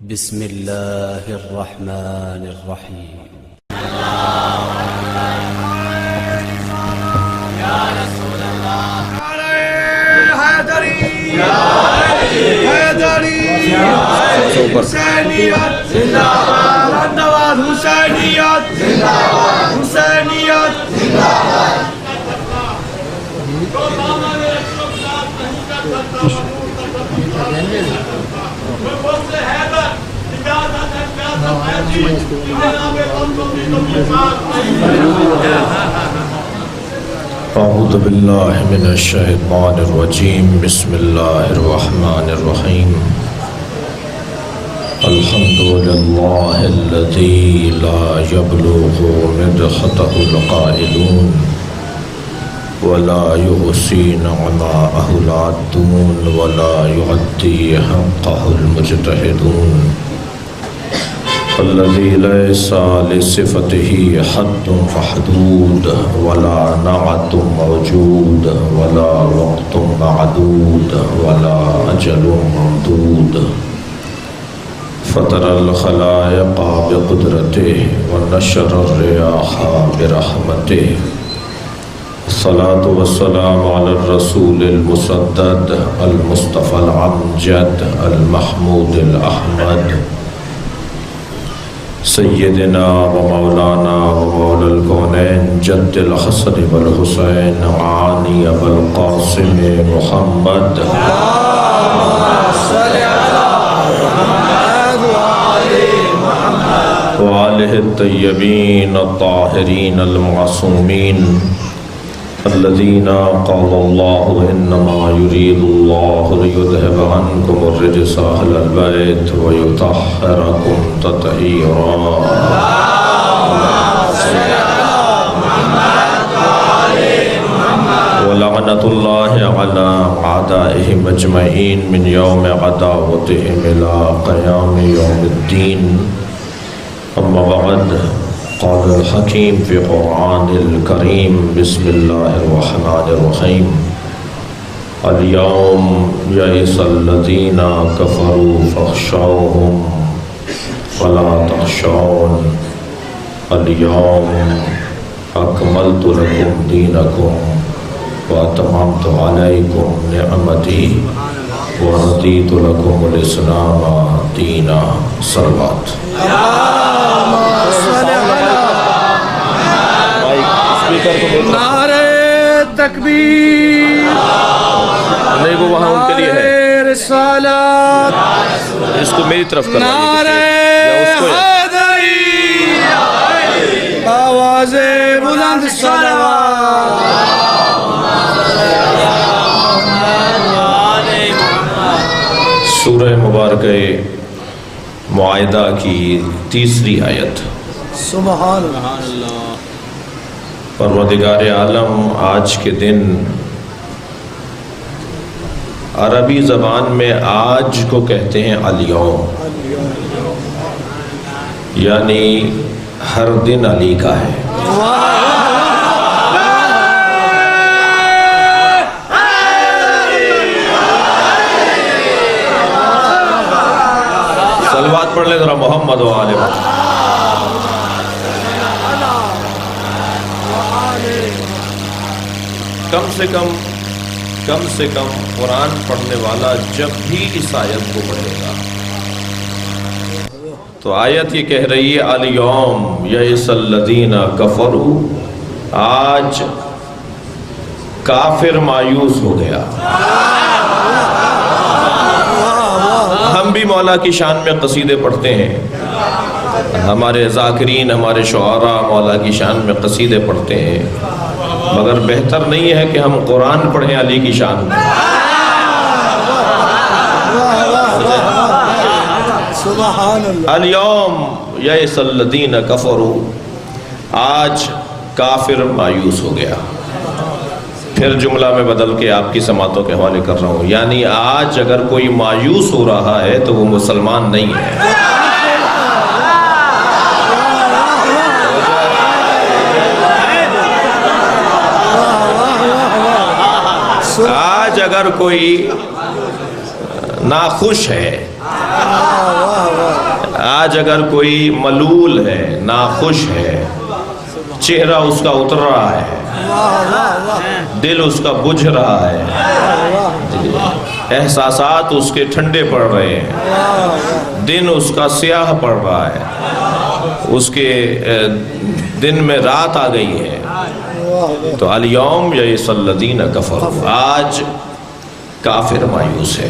بسم الله الرحمن الرحيم. يا رسول الله حيدري يا حيدري حسينيات زندہ باد نواز حسینیت زندہ باد حسینیت زندہ باد اعوذ باللہ من الشیطان الرجیم بسم اللہ الرحمن الرحیم الحمد للہ الذی لا یبلغ مدحتہ القائلون ولا یحصی نعماءہ العادون ولا یعدی حقہ المجتہدون الذي ليس لصفته حد محدود ولا نعت موجود ولا وقت معدود ولا أجل ممدود فطر الخلائق بقدرته ونشر الرياح برحمته الصلاة والسلام على الرسول المسدد المصطفى العمجد المحمود الأحمد سیدنا و مولانا و مولا الکونین جد الحسن والحسین عانی والقاسم محمد وآلہ الطیبین الطاہرین المعصومین الذین قال اللہ انما یرید اللہ لیذہب عنکم الرجس اہل البیت ویطہرکم تطہیرا ولعنۃ اللہ علی اعدائہم اجمعین من یوم عداوتہم الی قیام یوم الدین اما بعد قال الحکیم فی قرآن الکریم بسم اللہ الرحمن الرحیم اليوم یئس الذین کفروا فاخشوهم فلا تخشون اليوم اکملت لکم دینکم واتممت علیکم نعمتی ورضیت لکم الاسلام دینا صلوات نعرہ تکبیر نہیں وہ وہاں ان کے لیے ہے رسالت اس کو میری طرف کرنا نعرہ حیدری آواز بلند صلوات سورہ مبارکہ معاہدہ کی تیسری آیت سبحان اللہ پروردگار عالم آج کے دن عربی زبان میں آج کو کہتے ہیں الیوم، یعنی ہر دن علی کا ہے۔ صلوات پڑھ لیں ذرا محمد و آل محمد۔ کم سے کم قرآن پڑھنے والا جب بھی اس آیت کو پڑھے گا تو آیت یہ کہہ رہی ہے الیوم یئس الذین کفروا، آج کافر مایوس ہو گیا۔ ہم بھی مولا کی شان میں قصیدے پڑھتے ہیں، ہمارے ذاکرین ہمارے شعراء مولا کی شان میں قصیدے پڑھتے ہیں، مگر بہتر نہیں ہے کہ ہم قرآن پڑھیں علی کی شان میں۔ الیوم یئس الذین کفروا، آج کافر مایوس ہو گیا۔ پھر جملہ میں بدل کے آپ کی سماعتوں کے حوالے کر رہا ہوں، یعنی آج اگر کوئی مایوس ہو رہا ہے تو وہ مسلمان نہیں ہے۔ اگر کوئی ناخوش ہے آج اگر کوئی ملول ہے، ناخوش ہے، چہرہ اس کا اتر رہا ہے، دل اس کا بجھ رہا ہے، احساسات اس کے ٹھنڈے پڑ رہے ہیں، دن اس کا سیاہ پڑ رہا ہے، اس کے دن میں رات آ گئی ہے، تو الیوم یئس الذین کفروا، آج کافر مایوس ہے۔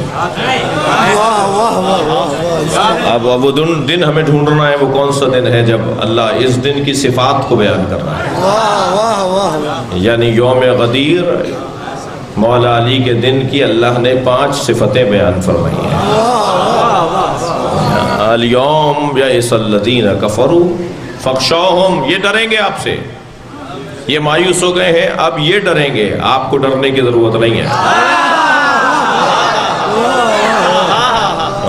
اب وہ دن ہمیں ڈھونڈنا ہے، وہ کون سا دن ہے جب اللہ اس دن کی صفات کو بیان کر رہا ہے۔ یعنی یوم غدیر، مولا علی کے دن کی اللہ نے 5 صفتیں بیان فرمائی ہیں۔ الیوم یئس الذین کفروا فاخشوہم، یہ ڈریں گے آپ سے، یہ مایوس ہو گئے ہیں، اب یہ ڈریں گے، آپ کو ڈرنے کی ضرورت نہیں ہے۔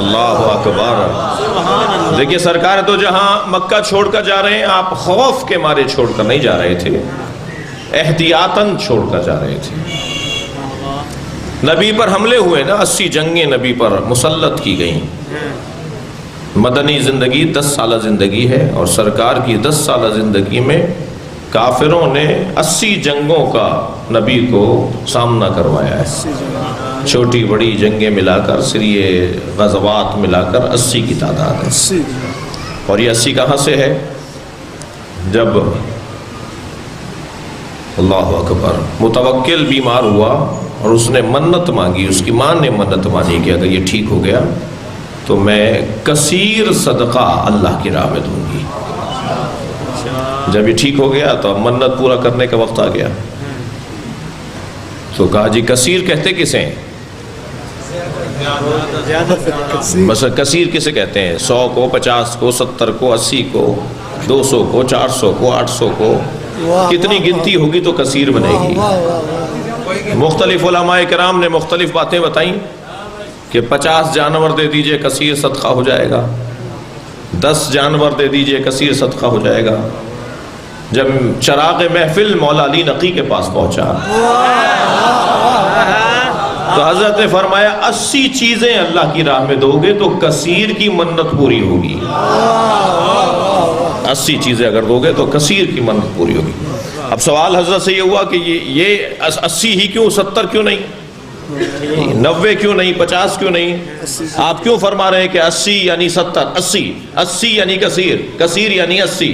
اللہ اکبر۔ دیکھیے سرکار تو جہاں مکہ چھوڑ کر جا رہے ہیں، آپ خوف کے مارے چھوڑ کر نہیں جا رہے تھے، احتیاطاً چھوڑ کر جا رہے تھے۔ نبی پر حملے ہوئے نا، 80 جنگیں نبی پر مسلط کی گئیں۔ مدنی زندگی 10 سالہ زندگی ہے، اور سرکار کی 10 سالہ زندگی میں کافروں نے 80 جنگوں کا نبی کو سامنا کروایا ہے، چھوٹی بڑی جنگیں ملا کر، سریے غزوات ملا کر 80 کی تعداد ہے۔ اور یہ 80 کہاں سے ہے؟ جب اللہ اکبر متوکل بیمار ہوا اور اس نے منت مانگی، اس کی ماں نے منت مانی کہ اگر یہ ٹھیک ہو گیا تو میں کثیر صدقہ اللہ کی راہ میں دوں گی۔ جب یہ ٹھیک ہو گیا تو اب منت پورا کرنے کا وقت آ گیا، تو کہا جی کثیر کہتے کسے ہیں؟ مثلا کثیر کسے کہتے ہیں؟ 100 کو، 50 کو، 70 کو، 80 کو، 200 کو، 400 کو، 800 کو، کتنی گنتی ہوگی تو کثیر بنے گی۔ مختلف علماء کرام نے مختلف باتیں بتائیں کہ 50 جانور دے دیجئے کثیر صدقہ ہو جائے گا، 10 جانور دے دیجئے کثیر صدقہ ہو جائے گا۔ جب چراغ محفل مولا علی نقی کے پاس پہنچا تو حضرت نے فرمایا 80 چیزیں اللہ کی راہ میں دو گے تو کثیر کی منت پوری ہوگی۔ 80 چیزیں اگر دو گے تو کثیر کی منت پوری ہوگی۔ اب سوال حضرت سے یہ ہوا کہ یہ 80 ہی کیوں، 70 کیوں نہیں، 90 کیوں نہیں، 50 کیوں نہیں؟ آپ کیوں فرما رہے ہیں کہ 80 یعنی 70، 80 یعنی کثیر، کثیر یعنی 80؟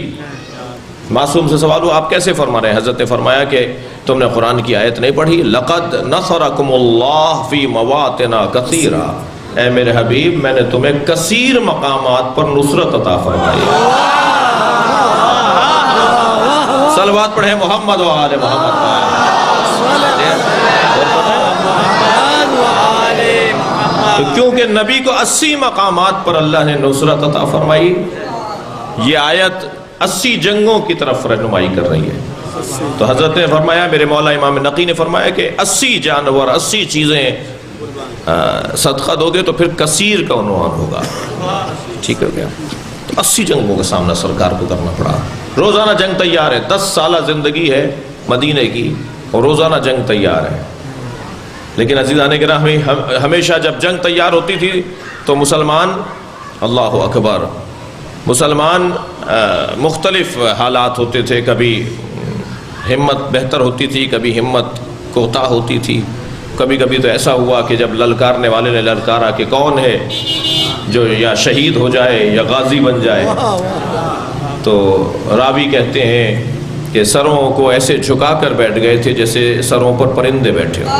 معصوم سے سوال ہو، آپ کیسے فرما رہے ہیں؟ حضرت نے فرمایا کہ تم نے قرآن کی آیت نہیں پڑھی، لقد نصرکم اللہ فی مواطن کثیرہ، اے میرے حبیب میں نے تمہیں کثیر مقامات پر نصرت عطا فرمائی۔ صلوات پڑھیں محمد و آل محمد۔ کیونکہ نبی کو 80 مقامات پر اللہ نے نصرت عطا فرمائی۔ یہ آیت 80 جنگوں کی طرف رہنمائی کر رہی ہے۔ تو حضرت نے فرمایا، میرے مولا امام نقی نے فرمایا کہ 80 جانور، 80 چیزیں صدقہ دو گے تو پھر کثیر کا عنوان ہوگا۔ ٹھیک ہو گیا؟ تو 80 جنگوں کا سامنا سرکار کو کرنا پڑا۔ روزانہ جنگ تیار ہے، 10 سالہ زندگی ہے مدینہ کی اور روزانہ جنگ تیار ہے۔ لیکن عزیزان گرامی، ہمیشہ جب جنگ تیار ہوتی تھی تو مسلمان، اللہ اکبر، مسلمان مختلف حالات ہوتے تھے، کبھی ہمت بہتر ہوتی تھی، کبھی ہمت کوتاہ ہوتی تھی، کبھی کبھی تو ایسا ہوا کہ جب للکارنے والے نے للکارا کہ کون ہے جو یا شہید ہو جائے یا غازی بن جائے، تو راوی کہتے ہیں کہ سروں کو ایسے جھکا کر بیٹھ گئے تھے جیسے سروں پر پرندے بیٹھے ہو۔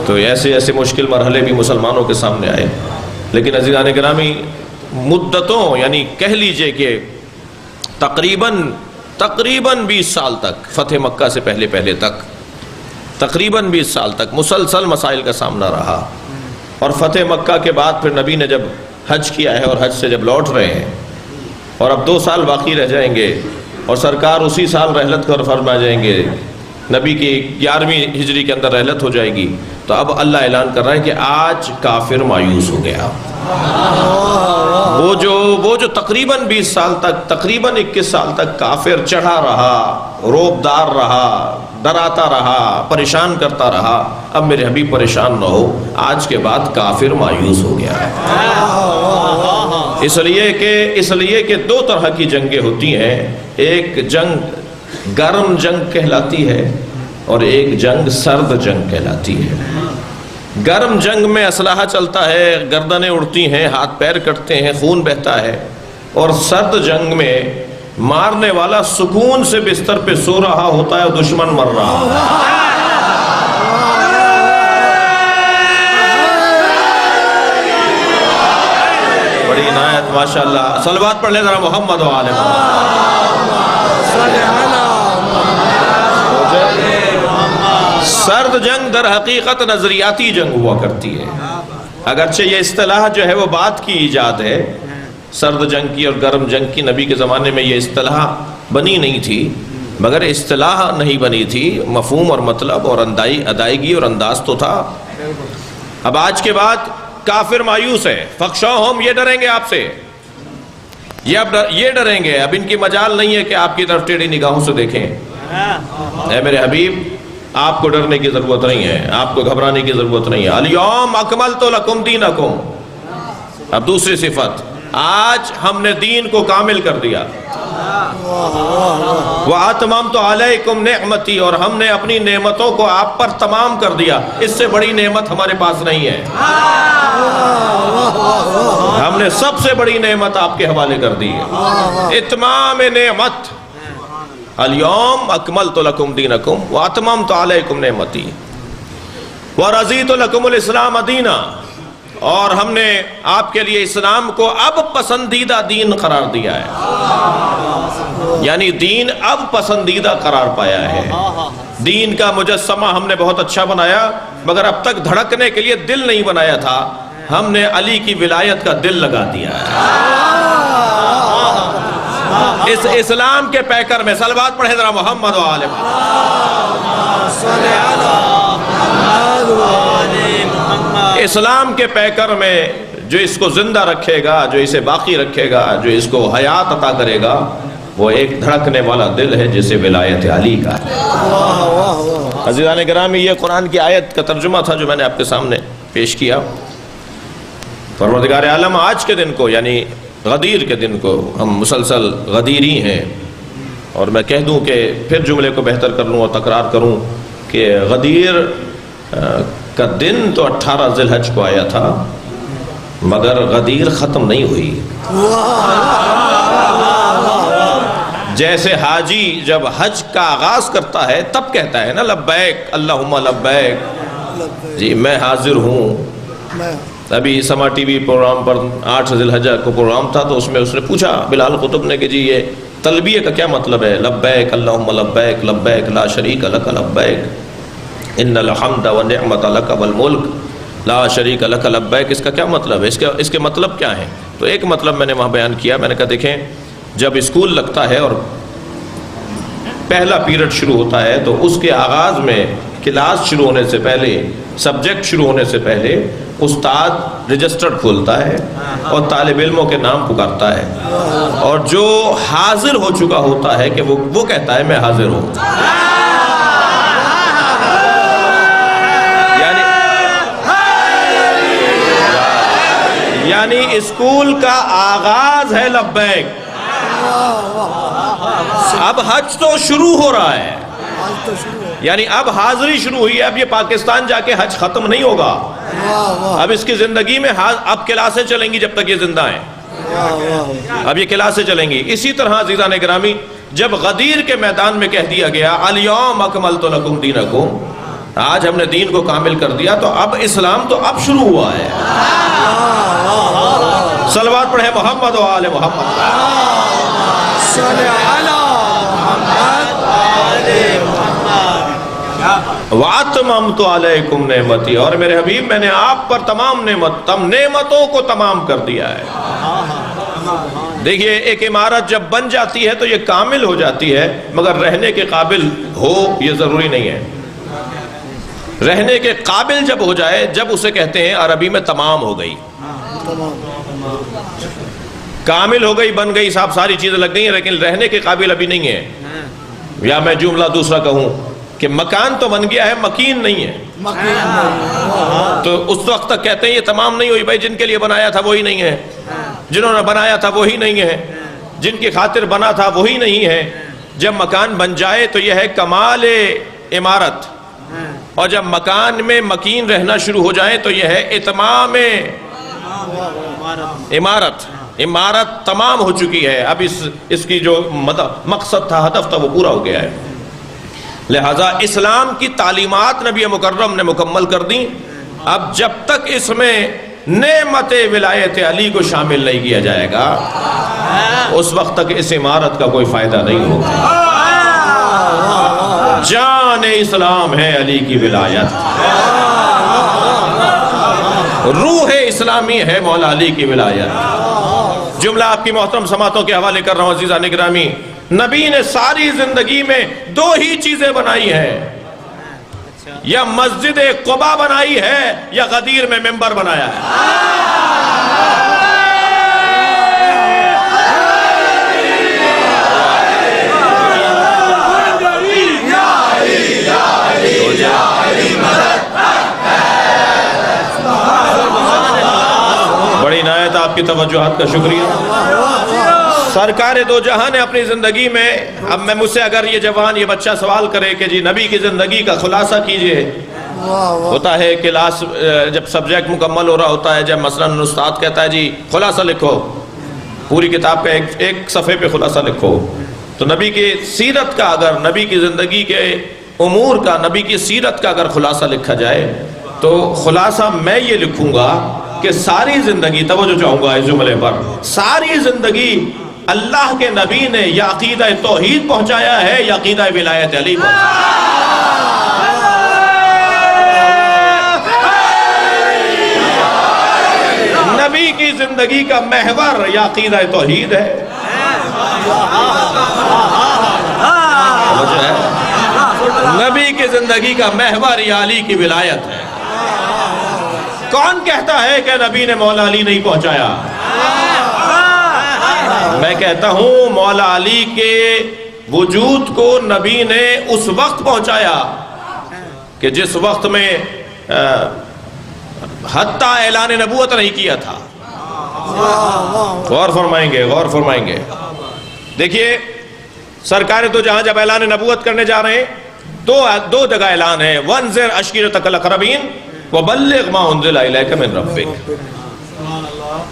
تو ایسے ایسے مشکل مرحلے بھی مسلمانوں کے سامنے آئے۔ لیکن عزیزان گرامی، مدتوں یعنی کہہ لیجئے کہ تقریباً 20 سال تک، فتح مکہ سے پہلے تک تقریباً 20 سال تک مسلسل مسائل کا سامنا رہا۔ اور فتح مکہ کے بعد پھر نبی نے جب حج کیا ہے اور حج سے جب لوٹ رہے ہیں اور اب 2 سال باقی رہ جائیں گے اور سرکار اسی سال رحلت کر فرما جائیں گے، نبی کی 11ویں ہجری کے اندر رحلت ہو جائے گی، تو اب اللہ اعلان کر رہا ہے کہ آج کافر مایوس ہو گیا۔ وہ جو تقریباً 20 سال تک، تقریباً 21 سال تک کافر چڑھا رہا، روب دار رہا، ڈراتا رہا، پریشان کرتا رہا، اب میرے حبیب پریشان نہ ہو، آج کے بعد کافر مایوس ہو گیا ہے۔ اس لیے کہ دو طرح کی جنگیں ہوتی ہیں، ایک جنگ گرم جنگ کہلاتی ہے اور ایک جنگ سرد جنگ کہلاتی ہے۔ گرم جنگ میں اسلحہ چلتا ہے، گردنیں اڑتی ہیں، ہاتھ پیر کٹتے ہیں، خون بہتا ہے، اور سرد جنگ میں مارنے والا سکون سے بستر پہ سو رہا ہوتا ہے، دشمن مر رہا ہوتا ہے۔ بڑی عنایت ماشاءاللہ، صلوات پڑھ لیں ذرا محمد و آل محمد۔ سرد جنگ در حقیقت نظریاتی جنگ ہوا کرتی ہے، اگرچہ یہ اصطلاح جو ہے وہ بات کی ایجاد ہے، سرد جنگ کی اور گرم جنگ کی نبی کے زمانے میں یہ اصطلاح بنی نہیں تھی، مگر اصطلاح نہیں بنی تھی، مفہوم اور مطلب اور ادائیگی اور انداز تو تھا۔ اب آج کے بعد کافر مایوس ہے، فخشوہم، یہ ڈریں گے آپ سے، یہ ڈریں گے، اب ان کی مجال نہیں ہے کہ آپ کی طرف ٹیڑھی نگاہوں سے دیکھیں۔ اے میرے حبیب، آپ کو ڈرنے کی ضرورت نہیں ہے، آپ کو گھبرانے کی ضرورت نہیں ہے۔ الیوم اکملت لکم دینکم، اب دوسری صفت، آج ہم نے دین کو کامل کر دیا۔ وَأَتْمَمْتُ عَلَيْكُمْ نِعْمَتِي، اور ہم نے اپنی نعمتوں کو آپ پر تمام کر دیا، اس سے بڑی نعمت ہمارے پاس نہیں ہے۔ ہم نے سب سے بڑی نعمت آپ کے حوالے کر دی ہے، اتمام نعمت۔ اليوم اکملت لکم دینکم واتممت علیکم نعمتی ورضیت لکم الاسلام دینا، اور ہم نے آپ کے لیے اسلام کو اب پسندیدہ دین قرار دیا ہے، یعنی دین اب پسندیدہ قرار پایا ہے۔ دین کا مجسمہ ہم نے بہت اچھا بنایا، مگر اب تک دھڑکنے کے لیے دل نہیں بنایا تھا، ہم نے علی کی ولایت کا دل لگا دیا ہے۔ اس اسلام کے پیکر میں صلوات پڑھیں ذرا محمد و آل محمد۔ اسلام کے پیکر میں جو اس کو زندہ رکھے گا، جو اسے باقی رکھے گا، جو اس کو حیات عطا کرے گا، وہ ایک دھڑکنے والا دل ہے جسے ولایت علی کا ہے۔ عزیزان گرامی، یہ قرآن کی آیت کا ترجمہ تھا جو میں نے آپ کے سامنے پیش کیا۔ پروردگار عالم آج کے دن کو، یعنی غدیر کے دن کو، ہم مسلسل غدیری ہیں، اور میں کہہ دوں کہ پھر جملے کو بہتر کر لوں اور تکرار کروں کہ غدیر کا دن تو 18 ذی الحج کو آیا تھا، مگر غدیر ختم نہیں ہوئی۔ جیسے حاجی جب حج کا آغاز کرتا ہے تب کہتا ہے نا لبیک اللہم لبیک، جی میں حاضر ہوں۔ ابھی سما ٹی وی پروگرام پر 8 ذی الحجہ کو پروگرام تھا، تو اس میں اس نے پوچھا بلال قطب نے کہ جی یہ تلبیہ کا کیا مطلب ہے؟ لبیک اللہم لبیک لبیک لا شریک لک لبیک ان الحمد والنعمت لک والملک لا شریک لک لبیک، اس کا کیا مطلب ہے؟ اس کے مطلب کیا ہیں؟ تو ایک مطلب میں نے وہاں بیان کیا، میں نے کہا دیکھیں، جب اسکول لگتا ہے اور پہلا پیریڈ شروع ہوتا ہے تو اس کے آغاز میں کلاس شروع ہونے سے پہلے، سبجیکٹ شروع ہونے سے پہلے استاد رجسٹر کھولتا ہے اور طالب علموں کے نام پکارتا ہے، اور جو حاضر ہو چکا ہوتا ہے کہ وہ کہتا ہے میں حاضر ہوں۔ یعنی اسکول کا آغاز ہے لبیک، اب حج تو شروع ہو رہا ہے، یعنی اب حاضری شروع ہوئی ہے۔ اب یہ پاکستان جا کے حج ختم نہیں ہوگا، اب اس کی زندگی میں اب کلاسیں چلیں گی جب تک یہ زندہ ہیں، اب یہ کلاسیں چلیں گی۔ اسی طرح عزیزان گرامی، جب غدیر کے میدان میں کہہ دیا گیا الیوم اکملت لکم دینکم، آج ہم نے دین کو کامل کر دیا، تو اب اسلام تو اب شروع ہوا ہے۔ صلوات پڑھیں محمد و آل محمد۔ وَأَتْمَمْتُ عَلَيْكُمْ نِعْمَتِي، اور میرے حبیب میں نے آپ پر تمام نعمتوں کو تمام کر دیا ہے۔ دیکھیے، ایک عمارت جب بن جاتی ہے تو یہ کامل ہو جاتی ہے، مگر رہنے کے قابل ہو یہ ضروری نہیں ہے۔ رہنے کے قابل جب ہو جائے، جب اسے کہتے ہیں عربی میں تمام ہو گئی، کامل ہو گئی، بن گئی، صاحب ساری چیزیں لگ گئی ہیں، لیکن رہنے کے قابل ابھی نہیں ہے۔ یا میں جملہ دوسرا کہوں کہ مکان تو بن گیا ہے، مکین نہیں ہے، تو اس وقت تک کہتے ہیں یہ تمام نہیں ہوئی، بھائی جن کے لیے بنایا تھا وہی نہیں ہے۔ جنہوں نے بنایا تھا وہی نہیں ہے، جن کی خاطر بنا تھا وہی نہیں ہے. جب مکان بن جائے تو یہ ہے کمال عمارت، اور جب مکان میں مکین رہنا شروع ہو جائے تو یہ ہے اتمام عمارت. عمارت تمام ہو چکی ہے، اب اس کی جو مقصد تھا، ہدف تھا، وہ پورا ہو گیا ہے. لہذا اسلام کی تعلیمات نبی مکرم نے مکمل کر دیں. اب جب تک اس میں نعمت ولایت علی کو شامل نہیں کیا جائے گا اس وقت تک اس عمارت کا کوئی فائدہ نہیں ہوگا. جان اسلام ہے علی کی ولایت، روح اسلامی ہے مولا علی کی ولایت. جملہ آپ کی محترم سماعتوں کے حوالے کر رہا ہوں عزیزان گرامی. نبی نے ساری زندگی میں دو ہی چیزیں بنائی ہیں، یا مسجد قباء بنائی ہے یا غدیر میں ممبر بنایا ہے. بڑی عنایت آپ کی توجہات کا شکریہ. سرکار دو جہاں نے اپنی زندگی میں، اب میں مجھ سے اگر یہ جوان یہ بچہ سوال کرے کہ جی نبی کی زندگی کا خلاصہ کیجئے، ہوتا ہے کلاس جب سبجیکٹ مکمل ہو رہا ہوتا ہے، جب مثلاً استاد کہتا ہے جی خلاصہ لکھو، پوری کتاب کا ایک صفحے پہ خلاصہ لکھو، تو نبی کی سیرت کا، اگر نبی کی زندگی کے امور کا، نبی کی سیرت کا اگر خلاصہ لکھا جائے تو خلاصہ میں یہ لکھوں گا کہ ساری زندگی، توجہ چاہوں گا اس جملے پر، ساری زندگی اللہ کے نبی نے یا عقیدہ توحید پہنچایا ہے یا عقیدہ ولایت علی پہنچایا. نبی کی زندگی کا محور یا عقیدہ توحید ہے، نبی کی زندگی کا محور یا علی کی ولایت ہے. کون کہتا ہے کہ نبی نے مولا علی نہیں پہنچایا؟ میں کہتا ہوں مولا علی کے وجود کو نبی نے اس وقت پہنچایا کہ جس وقت میں حتیٰ اعلان نبوت نہیں کیا تھا. غور فرمائیں گے. دیکھیے سرکار تو جہاں جب اعلان نبوت کرنے جا رہے ہیں تو دو جگہ اعلان ہے، وَانذِرْ عَشِيرَتَكَ الْأَقْرَبِينَ وَبَلِّغْ مَا أُنزِلَ إِلَيْكَ مِن رَبِّكَ.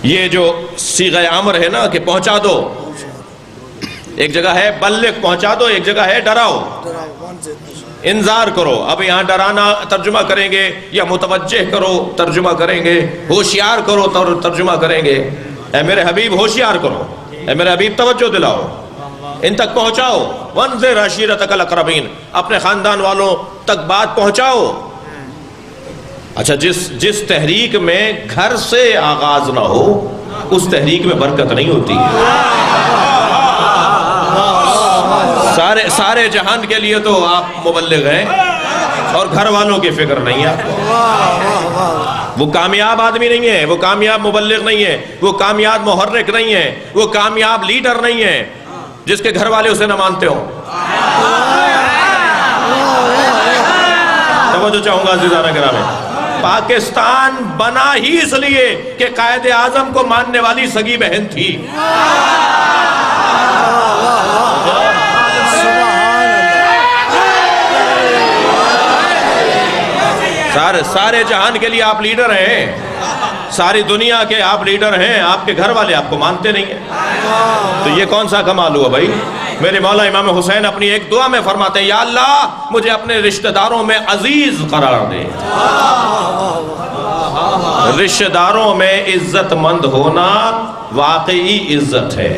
یہ جو صیغہ امر ہے نا کہ پہنچا دو، ایک جگہ ہے بلغ پہنچا دو، ایک جگہ ہے ڈراؤ انذار کرو. اب یہاں ڈرانا ترجمہ کریں گے یا متوجہ کرو ترجمہ کریں گے، ہوشیار کرو ترجمہ کریں گے. اے میرے حبیب ہوشیار کرو، اے میرے حبیب توجہ دلاؤ، ان تک پہنچاؤ. وَانذِرْ عَشِيرَتَكَ الْأَقْرَبِينَ، اپنے خاندان والوں تک بات پہنچاؤ. اچھا جس تحریک میں گھر سے آغاز نہ ہو اس تحریک میں برکت نہیں ہوتی. سارے جہان کے لیے تو آپ مبلغ ہیں اور گھر والوں کی فکر نہیں ہے. وہ کامیاب آدمی نہیں ہے، وہ کامیاب مبلغ نہیں ہے، وہ کامیاب محرک نہیں ہے، وہ کامیاب لیڈر نہیں ہے جس کے گھر والے اسے نہ مانتے ہوں. توجہ چاہوں گا عزیزانہ گرامی. پاکستان بنا ہی اس لیے کہ قائد اعظم کو ماننے والی سگی بہن تھی. سارے جہان کے لیے آپ لیڈر ہیں، ساری دنیا کے آپ لیڈر ہیں، آپ کے گھر والے آپ کو مانتے نہیں ہیں، تو یہ کون سا کمال ہوا بھائی؟ میرے مولا امام حسین اپنی ایک دعا میں فرماتے ہیں، یا اللہ مجھے اپنے رشتہ داروں میں عزیز قرار دے. رشتہ داروں میں عزت مند ہونا واقعی عزت ہے،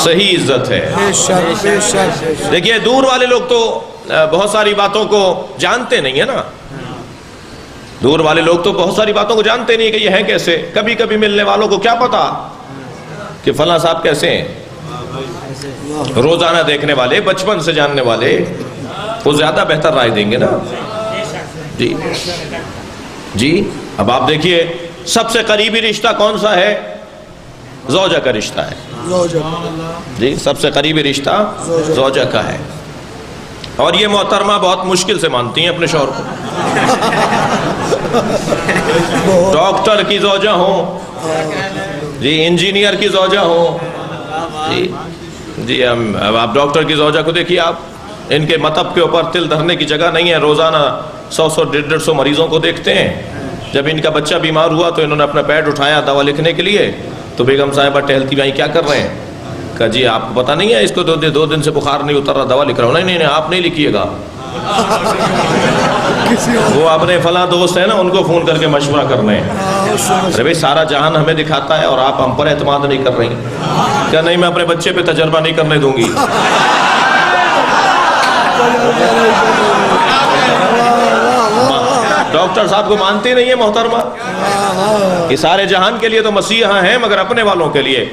صحیح عزت ہے. دیکھیے دور والے لوگ تو بہت ساری باتوں کو جانتے نہیں ہے نا، دور والے لوگ تو بہت ساری باتوں کو جانتے نہیں کہ یہ ہے کیسے. کبھی کبھی ملنے والوں کو کیا پتا کہ فلاں صاحب کیسے ہیں. روزانہ دیکھنے والے، بچپن سے جاننے والے وہ زیادہ بہتر رائے دیں گے نا. جی اب آپ دیکھیے سب سے قریبی رشتہ کون سا ہے؟ زوجہ کا رشتہ ہے. جی سب سے قریبی رشتہ زوجہ کا ہے. اور یہ محترمہ بہت مشکل سے مانتی ہیں اپنے شوہر کو. ڈاکٹر کی زوجہ ہوں، جی انجینئر کی زوجہ ہو، جی اب آپ ڈاکٹر کی زوجہ کو دیکھیے، آپ ان کے مطب کے اوپر تل دھرنے کی جگہ نہیں ہے، روزانہ 100-150 مریضوں کو دیکھتے ہیں۔ جب ان کا بچہ بیمار ہوا تو انہوں نے اپنا پیڈ اٹھایا دوا لکھنے کے لیے، تو بیگم صاحبہ ٹہلتی بھائی کیا کر رہے ہیں؟ کہا جی آپ کو پتہ نہیں ہے اس کو 2 دن سے بخار نہیں اتر رہا، دوا لکھ رہا ہوں۔ نہیں آپ نہیں لکھیے گا، وہ اپنے فلاں دوست ہیں نا ان کو فون کر کے مشورہ کر رہے ہیں۔ ارے بھائی سارا جہان ہمیں دکھاتا ہے اور آپ ہم پر اعتماد نہیں کر رہی۔ کیا نہیں میں اپنے بچے پہ تجربہ نہیں کرنے دوں گی۔ ڈاکٹر صاحب کو مانتی نہیں ہے محترمہ کہ سارے جہان کے لیے تو مسیحا ہیں مگر اپنے والوں کے لیے۔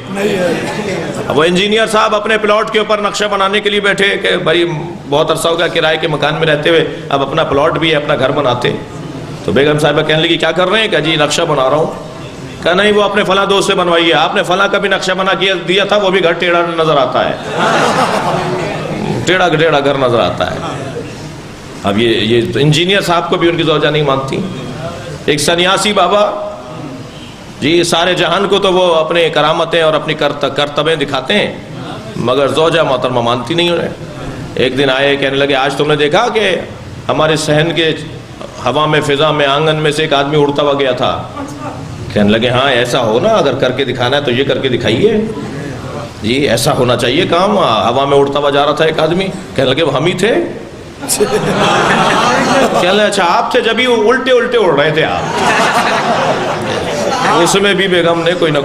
وہ انجینئر صاحب اپنے پلاٹ کے اوپر نقشہ بنانے کے لیے بیٹھے کہ بھائی بہت عرصہ ہو گیا کرائے کے مکان میں رہتے ہوئے، اب اپنا پلاٹ بھی ہے، اپنا گھر بناتے۔ تو بیگم صاحبہ کہنے لگی کیا کر رہے ہیں؟ کہ جی نقشہ بنا رہا ہوں۔ کہا نہیں وہ اپنے فلاں دوست سے بنوائیے، آپ نے فلاں کا بھی نقشہ بنا دیا تھا، وہ بھی گھر ٹیڑھا نظر آتا ہے، ٹیڑھا گھر نظر آتا ہے۔ اب یہ انجینئر صاحب کو بھی ان کی زوجہ نہیں مانتی۔ ایک سنیاسی بابا جی سارے جہان کو تو وہ اپنے کرامتیں اور اپنی کرتبیں دکھاتے ہیں مگر زوجہ محترمہ مانتی نہیں انہیں۔ ایک دن آئے کہنے لگے آج تم نے دیکھا کہ ہمارے صحن کے ہوا میں فضا میں آنگن میں سے ایک آدمی اڑتا ہوا گیا تھا؟ کہنے لگے ہاں ایسا ہو نا، اگر کر کے دکھانا ہے تو یہ کر کے دکھائیے جی، ایسا ہونا چاہیے کام۔ ہوا میں اڑتا ہوا جا رہا تھا ایک آدمی، کہنے لگے وہ ہم ہی تھے۔ کہنے لگے اچھا آپ تھے، جب ہی الٹے اڑ رہے تھے آپ۔ اس میں بھی بیگم نے کوئی نہ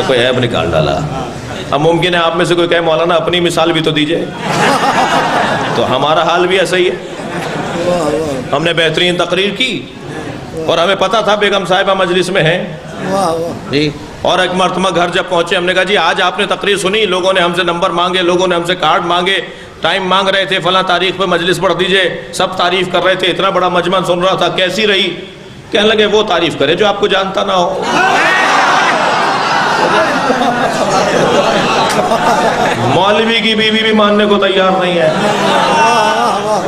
کوئی عیب نکال ڈالا۔ اب ممکن ہے آپ میں سے کوئی کہے مولانا اپنی مثال بھی تو دیجئے، تو ہمارا حال بھی ایسا ہی ہے۔ ہم نے بہترین تقریر کی اور ہمیں پتا تھا بیگم صاحبہ مجلس میں ہیں جی، اور ایک مرتبہ گھر جب پہنچے ہم نے کہا جی آج آپ نے تقریر سنی، لوگوں نے ہم سے نمبر مانگے، لوگوں نے ہم سے کارڈ مانگے، ٹائم مانگ رہے تھے، فلاں تاریخ پہ مجلس پڑھ دیجئے، سب تعریف کر رہے تھے، اتنا بڑا مجمع سن رہا تھا، کیسی رہی؟ کہنے لگے وہ تعریف کرے جو آپ کو جانتا نہ ہو۔ مولوی کی بیوی بھی ماننے کو تیار نہیں ہے،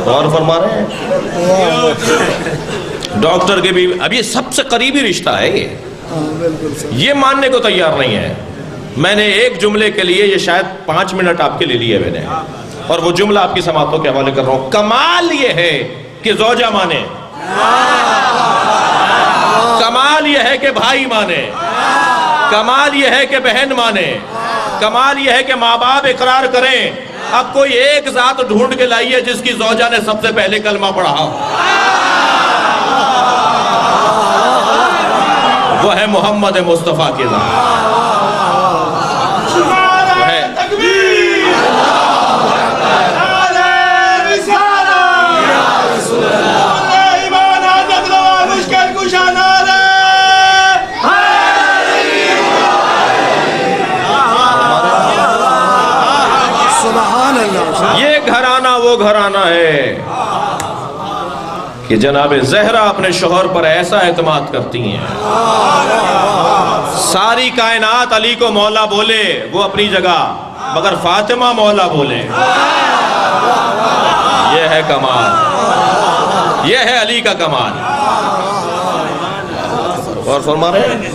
غور فرما رہے ہیں؟ ڈاکٹر کی بیوی، اب یہ سب سے قریبی رشتہ ہے، یہ ماننے کو تیار نہیں ہے۔ میں نے ایک جملے کے لیے یہ شاید 5 منٹ آپ کے لیے لیے میں نے، اور وہ جملہ آپ کی سماعتوں کے حوالے کر رہا ہوں۔ کمال یہ ہے کہ زوجہ مانے، کمال یہ ہے کہ بھائی مانے، کمال یہ ہے کہ بہن مانے، کمال یہ ہے کہ ماں باپ اقرار کریں۔ اب کوئی ایک ذات ڈھونڈ کے لائیے جس کی زوجہ نے سب سے پہلے کلمہ پڑھا ہو، وہ ہے محمد مصطفیٰ کی ذات۔ یہ گھرانہ وہ گھرانہ ہے کہ جناب زہرا اپنے شوہر پر ایسا اعتماد کرتی ہیں، ساری کائنات علی کو مولا بولے وہ اپنی جگہ، مگر فاطمہ مولا بولے، یہ ہے کمال، یہ ہے علی کا کمال۔ اور فرما رہے ہیں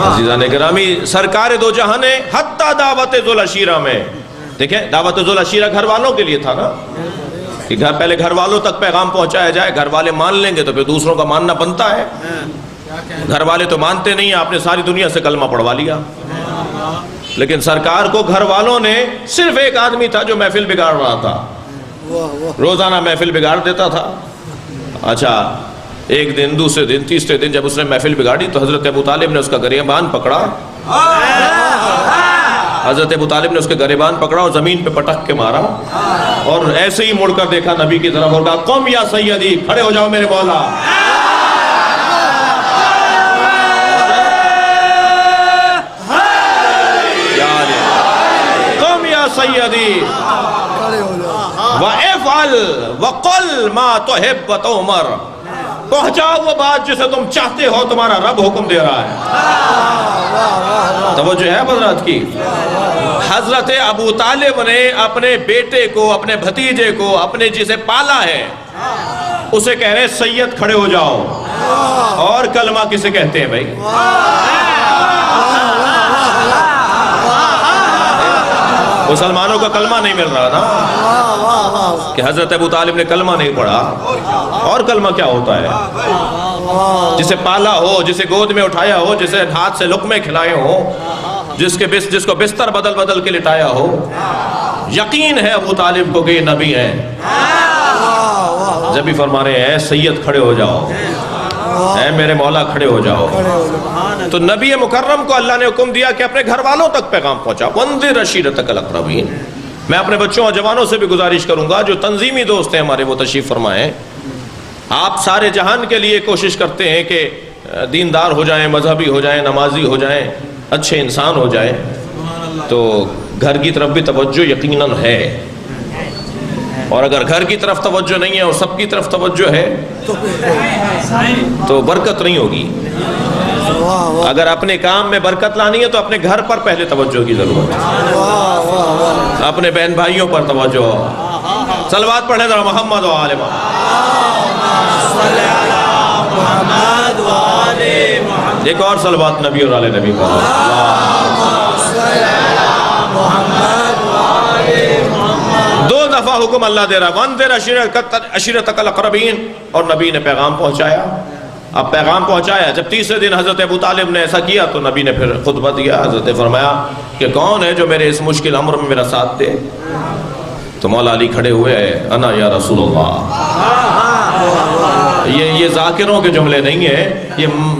عزیزان گرامی، سرکار دو جہاں نے حتی دعوت ذوالعشیرہ میں، دیکھیں دعوت ذوالعشیرہ گھر والوں کے لیے تھا نا، کہ پہلے گھر والوں تک پیغام پہنچایا جائے، گھر والے مان لیں گے تو پھر دوسروں کا ماننا بنتا ہے۔ گھر والے تو مانتے نہیں، آپ نے ساری دنیا سے کلمہ پڑھوا لیا، لیکن سرکار کو گھر والوں نے، صرف ایک آدمی تھا جو محفل بگاڑ رہا تھا، روزانہ محفل بگاڑ دیتا تھا۔ اچھا ایک دن، دوسرے دن، تیسرے دن جب اس نے محفل بگاڑی تو حضرت ابو طالب نے اس کا گریبان پکڑا، حضرت ابو طالب نے اس کے گریبان پکڑا اور زمین پہ پٹک کے مارا، اور ایسے ہی مڑ کر دیکھا نبی کی طرف اور کہا قم یا سیدی، کھڑے ہو جاؤ میرے مولا۔ قم یا سیدی وَافْعَلْ وَقُلْ مَا تُحِبُّ وَتُؤْمَرُ، پہنچاؤ وہ بات جسے تم چاہتے ہو، تمہارا رب حکم دے رہا ہے۔ توجہ ہے حضرات کی؟ حضرت ابو طالب نے اپنے بیٹے کو، اپنے بھتیجے کو، اپنے جسے پالا ہے، اسے کہہ رہے سید کھڑے ہو جاؤ، اور کلمہ کسے کہتے ہیں بھائی؟ مسلمانوں کا کلمہ نہیں مل رہا نا کہ حضرت ابو طالب نے کلمہ نہیں پڑھا. اور کلمہ کیا ہوتا ہے؟ جسے پالا ہو، جسے گود میں اٹھایا ہو، جسے ہاتھ سے لقمے کھلائے ہو، جس کو بستر بدل بدل کے لٹایا ہو. یقین ہے ابو طالب کو کہ یہ نبی ہیں. جب بھی فرما رہے ہیں اے سید کھڑے ہو جاؤ، اے میرے مولا کھڑے ہو جاؤ. تو نبی مکرم کو اللہ نے حکم دیا کہ اپنے گھر والوں تک پیغام پہنچا. وَانذِرْ عَشِيرَتَكَ الْأَقْرَبِينَ. میں اپنے بچوں اور جوانوں سے بھی گزارش کروں گا جو تنظیمی دوست ہیں ہمارے، وہ تشریف فرمائیں. آپ سارے جہان کے لیے کوشش کرتے ہیں کہ دیندار ہو جائیں، مذہبی ہو جائیں، نمازی ہو جائیں، اچھے انسان ہو جائیں. تو گھر کی طرف بھی توجہ یقیناً ہے، اور اگر گھر کی طرف توجہ نہیں ہے اور سب کی طرف توجہ ہے تو برکت نہیں ہوگی. اگر اپنے کام میں برکت لانی ہے تو اپنے گھر پر پہلے توجہ کی ضرورت ہے، اپنے بہن بھائیوں پر توجہ. صلوات پڑھیں ذرا محمد و آل محمد. ایک اور صلوات نبی اور آل نبی پر. دو دفعہ حکم اللہ دے رہا وَانذِرْ عَشِيرَتَكَ الْأَقْرَبِينَ، اور نبی نے پیغام پہنچایا. اب پیغام پہنچایا. جب تیسرے دن حضرت ابو طالب نے ایسا کیا تو نبی نے پھر خطبہ دیا. حضرت نے فرمایا کہ کون ہے جو میرے اس مشکل امر میں میرا ساتھ دے؟ تو مولا علی کھڑے ہوئے ہیں، انا یا رسول اللہ. یہ ذاکروں کے جملے نہیں ہیں،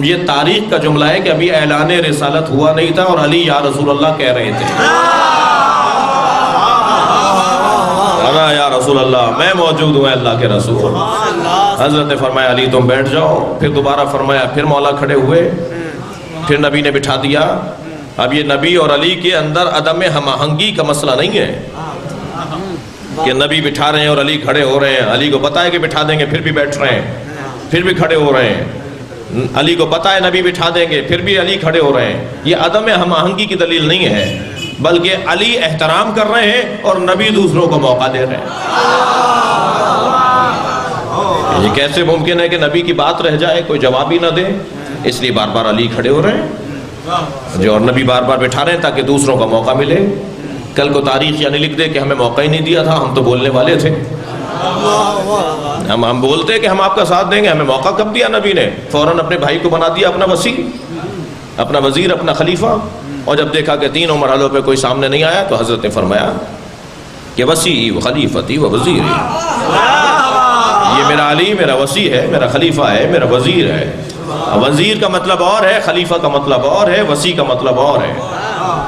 یہ تاریخ کا جملہ ہے کہ ابھی اعلان رسالت ہوا نہیں تھا اور علی یا رسول اللہ کہہ رہے تھے. انا یا رسول اللہ، میں موجود ہوں اللہ کے رسول. حضرت نے فرمایا علی تم بیٹھ جاؤ. پھر دوبارہ فرمایا، پھر مولا کھڑے ہوئے، پھر نبی نے بٹھا دیا. اب یہ نبی اور علی کے اندر عدم ہم آہنگی کا مسئلہ نہیں ہے کہ نبی بٹھا رہے ہیں اور علی کھڑے ہو رہے ہیں. علی کو پتا ہے کہ بٹھا دیں گے پھر بھی بیٹھ رہے ہیں، پھر بھی کھڑے ہو رہے ہیں. علی کو پتا ہے نبی بٹھا دیں گے پھر بھی علی کھڑے ہو رہے ہیں. یہ عدم ہم آہنگی کی دلیل نہیں ہے، بلکہ علی احترام کر رہے ہیں اور نبی دوسروں کو موقع دے رہے ہیں. یہ کیسے ممکن ہے کہ نبی کی بات رہ جائے، کوئی جواب ہی نہ دے؟ اس لیے بار بار علی کھڑے ہو رہے ہیں جو، اور نبی بار بار بٹھا رہے ہیں تاکہ دوسروں کا موقع ملے. کل کو تاریخ یعنی لکھ دے کہ ہمیں موقع ہی نہیں دیا تھا، ہم تو بولنے والے تھے. ہم بولتے کہ ہم آپ کا ساتھ دیں گے، ہمیں موقع کب دیا نبی نے؟ فوراً اپنے بھائی کو بنا دیا اپنا وسیع، اپنا وزیر، اپنا خلیفہ. اور جب دیکھا کہ تینوں مرحلوں پہ کوئی سامنے نہیں آیا تو حضرت نے فرمایا کہ وسیعی و خلیفتی و وزیری. یہ میرا علی میرا وسیع ہے، میرا خلیفہ ہے، میرا وزیر ہے. وزیر کا مطلب اور ہے، خلیفہ کا مطلب اور ہے، وسیع کا مطلب اور ہے.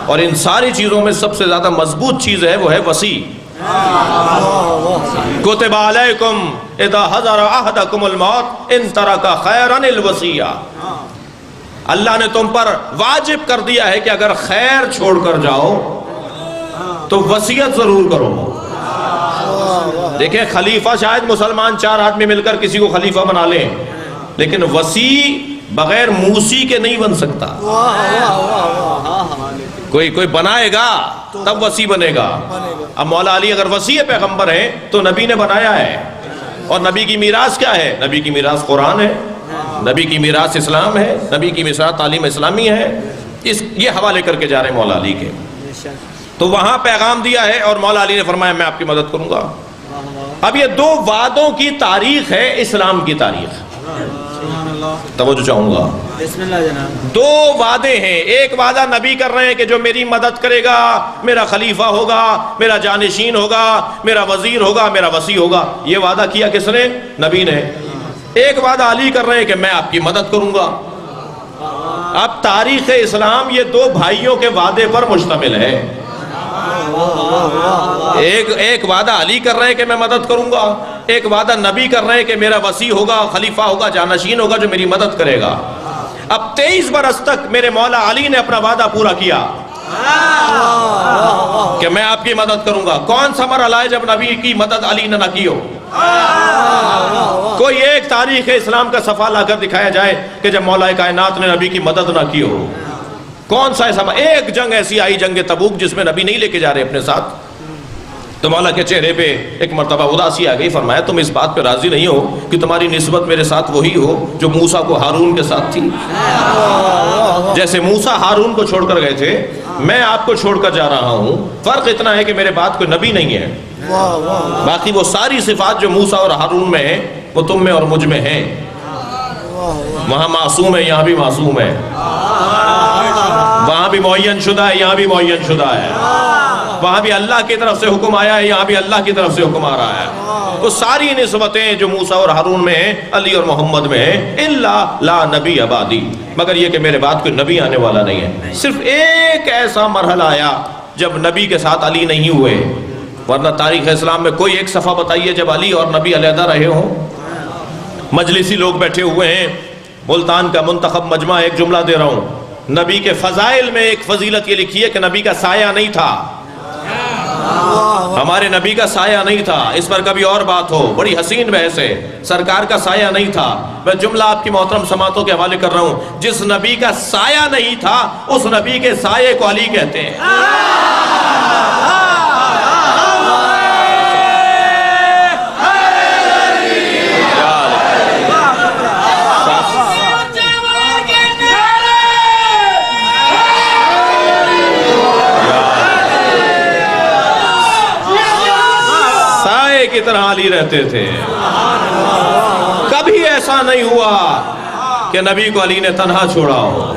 اور ان ساری چیزوں میں سب سے زیادہ مضبوط چیز ہے وہ ہے وسیع. کتب علیکم اذا حضر احدکم الموت ان ترک خیرا الوصیہ. اللہ نے تم پر واجب کر دیا ہے کہ اگر خیر چھوڑ کر جاؤ تو وصیت ضرور کرو. دیکھیں خلیفہ شاید مسلمان 4 آدمی مل کر کسی کو خلیفہ بنا لیں، لیکن وصی بغیر موسی کے نہیں بن سکتا. کوئی بنائے گا تب وصی بنے گا. اب مولا علی اگر وصی پیغمبر ہیں تو نبی نے بنایا ہے. اور نبی کی میراث کیا ہے؟ نبی کی میراث قرآن ہے، نبی کی میراث اسلام ہے، نبی کی میراث تعلیم اسلامی ہے. یہ حوالے کر کے جا رہے ہیں مولا علی کے. تو وہاں پیغام دیا ہے اور مولا علی نے فرمایا میں آپ کی مدد کروں گا. اب یہ 2 وعدوں کی تاریخ ہے اسلام کی تاریخ. توجہ چاہوں گا. 2 وعدے ہیں. ایک وعدہ نبی کر رہے ہیں کہ جو میری مدد کرے گا میرا خلیفہ ہوگا، میرا جانشین ہوگا، میرا وزیر ہوگا، میرا وصی ہوگا. یہ وعدہ کیا کس نے؟ نبی نے. ایک وعدہ علی کر رہے ہیں کہ میں آپ کی مدد کروں گا. اب تاریخ اسلام یہ 2 بھائیوں کے وعدے پر مشتمل ہے. ایک وعدہ علی کر رہے ہیں کہ میں مدد کروں گا، ایک وعدہ نبی کر رہے ہیں کہ میرا وصی ہوگا، خلیفہ ہوگا، جانشین ہوگا جو میری مدد کرے گا. اب 23 برس تک میرے مولا علی نے اپنا وعدہ پورا کیا کہ میں آپ کی مدد کروں گا. کون سا مرحلہ ہے جب نبی کی مدد علی نے نہ کی ہو؟ کوئی ایک تاریخ اسلام کا صفحہ لا کر دکھایا جائے کہ جب مولا کائنات نے نبی کی مدد نہ کی ہو. کون سا ایسا؟ ایک جنگ ایسی آئی، جنگ تبوک، جس میں نبی نہیں لے کے جا رہے اپنے ساتھ. تو مولا کے چہرے پہ ایک مرتبہ اداسی آ گئی. فرمایا تم اس بات پہ راضی نہیں ہو کہ تمہاری نسبت میرے ساتھ وہی ہو جو موسیٰ کو ہارون کے ساتھ تھی؟ جیسے موسیٰ ہارون کو چھوڑ کر گئے تھے، میں آپ کو چھوڑ کر جا رہا ہوں. فرق اتنا ہے کہ میرے بعد کوئی نبی نہیں ہے، باقی وہ ساری صفات جو موسیٰ اور ہارون میں ہیں وہ تم میں اور مجھ میں ہیں. وہاں معصوم ہے، یہاں بھی معصوم ہے. وہاں بھی معین شدہ ہے، یہاں بھی معین شدہ ہے. وہاں بھی اللہ کی طرف سے حکم آیا ہے، یہاں بھی اللہ کی طرف سے حکم آ رہا ہے. وہ ساری نسبتیں جو موسیٰ اور ہارون میں ہیں علی اور محمد میں ہیں. الا لا نبی بعدی، مگر یہ کہ میرے بعد کوئی نبی آنے والا نہیں ہے. صرف ایک ایسا مرحلہ آیا جب نبی کے ساتھ علی نہیں ہوئے، ورنہ تاریخ اسلام میں کوئی ایک صفحہ بتائیے جب علی اور نبی علیحدہ رہے ہوں. مجلسی لوگ بیٹھے ہوئے ہیں، ملتان کا منتخب مجمع. ایک جملہ دے رہا ہوں، نبی کے فضائل میں ایک فضیلت یہ لکھی ہے کہ نبی کا سایہ نہیں تھا. ہمارے نبی کا سایہ نہیں تھا. اس پر کبھی اور بات ہو، بڑی حسین بحث ہے. سرکار کا سایہ نہیں تھا. میں جملہ آپ کی محترم سماعتوں کے حوالے کر رہا ہوں. جس نبی کا سایہ نہیں تھا اس نبی کے سایے کو علی کہتے ہیں. کی طرح علی رہتے تھے. کبھی ایسا نہیں ہوا کہ نبی کو علی نے تنہا چھوڑا ہو.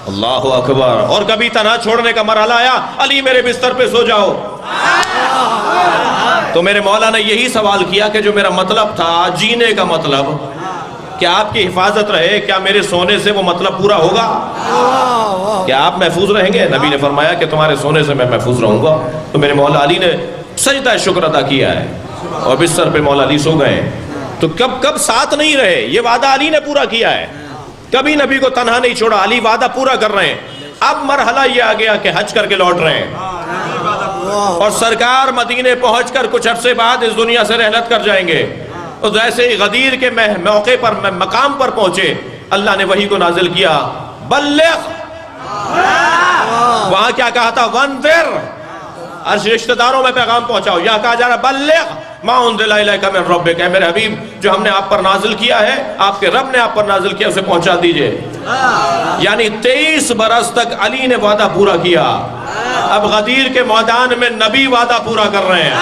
اللہ اکبر. اور کبھی تنہا چھوڑنے کا مرحلہ آیا، علی میرے بستر پہ سو جاؤ. تو میرے مولا نے یہی سوال کیا کہ جو میرا مطلب تھا جینے کا مطلب، کیا آپ کی حفاظت رہے؟ کیا میرے سونے سے وہ مطلب پورا ہوگا؟ کیا آپ محفوظ رہیں گے؟ نبی نے فرمایا کہ تمہارے سونے سے میں محفوظ رہوں گا. تو میرے مولا علی نے سجدہ شکر ادا کیا ہے اور بستر پہ مولا علی سو گئے. تو کب ساتھ نہیں رہے، یہ وعدہ علی نے پورا کیا ہے. کبھی نبی کو تنہا نہیں چھوڑا. علی وعدہ پورا کر رہے ہیں. اب مرحلہ یہ آ گیا کہ حج کر کے لوٹ رہے ہیں اور سرکار مدینے پہنچ کر کچھ عرصے بعد اس دنیا سے رحلت کر جائیں گے. تو جیسے ہی غدیر کے موقع پر مقام پر پہنچے، اللہ نے وحی کو نازل کیا، بلغ. وہاں کیا کہا تھا؟ وانذر. رشتہ داروں میں پیغام پہنچاؤ. یہاں کہا جا رہا بلغ ما انزل الیک من ربک. اے میرے حبیب، جو ہم نے آپ پر نازل کیا ہے، آپ کے رب نے آپ پر نازل کیا، اسے پہنچا دیجئے. یعنی 23 برس تک علی نے وعدہ پورا کیا. اب غدیر کے میدان میں نبی وعدہ پورا کر رہے ہیں.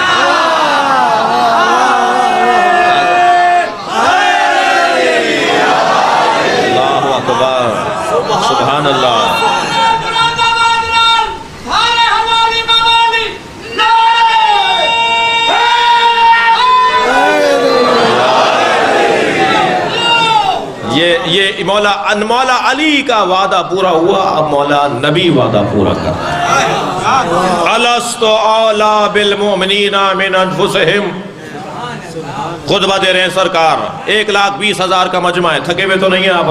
اللہ اکبر. سبحان اللہ. یہ مولا علی کا وعدہ پورا ہوا. اب مولا نبی وعدہ پورا کر رہا ہے. الست اولی بالمؤمنین من انفسہم. خطبہ دے رہے ہیں سرکار. 1,20,000 کا مجمع ہے. تھکے ہوئے تو نہیں ہیں آپ؟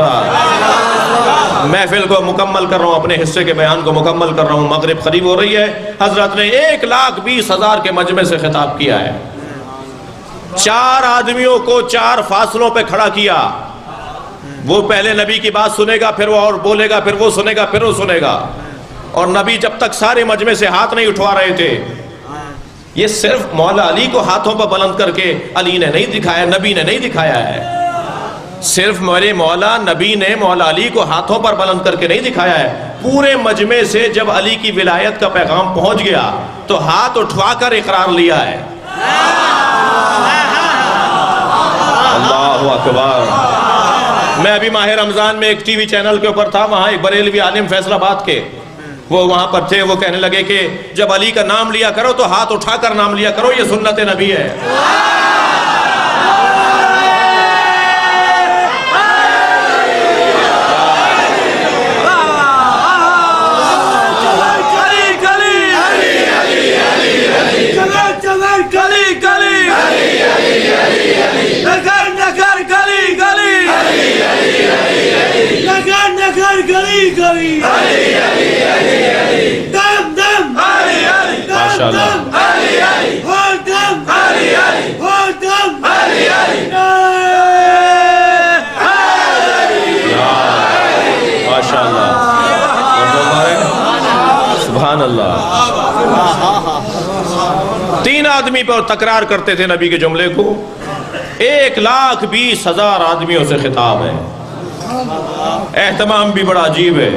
محفل کو مکمل کر رہا ہوں، اپنے حصے کے بیان کو مکمل کر رہا ہوں. مغرب قریب ہو رہی ہے. حضرت نے 1,20,000 کے مجمع سے خطاب کیا ہے. 4 آدمیوں کو 4 فاصلوں پہ کھڑا کیا. وہ پہلے نبی کی بات سنے گا، پھر وہ اور بولے گا، پھر وہ سنے گا، پھر وہ سنے گا. اور نبی جب تک سارے مجمع سے ہاتھ نہیں اٹھوا رہے تھے. یہ صرف مولا علی کو ہاتھوں پر بلند کر کے علی نے نہیں دکھایا، نبی نے نہیں دکھایا ہے. صرف میرے مولا نبی نے مولا علی کو ہاتھوں پر بلند کر کے نہیں دکھایا ہے. پورے مجمع سے جب علی کی ولایت کا پیغام پہنچ گیا تو ہاتھ اٹھوا کر اقرار لیا ہے. اللہ اکبر. میں ابھی ماہ رمضان میں ایک ٹی وی چینل کے اوپر تھا. وہاں ایک بریلوی عالم فیصل آباد کے، وہ وہاں پر تھے. وہ کہنے لگے کہ جب علی کا نام لیا کرو تو ہاتھ اٹھا کر نام لیا کرو، یہ سنت نبی ہے. سبحان اللہ. وہیں پر تکرار کرتے تھے نبی کے جملے کو. 1,20,000 آدمیوں سے خطاب ہے. اہتمام بھی بڑا عجیب ہے.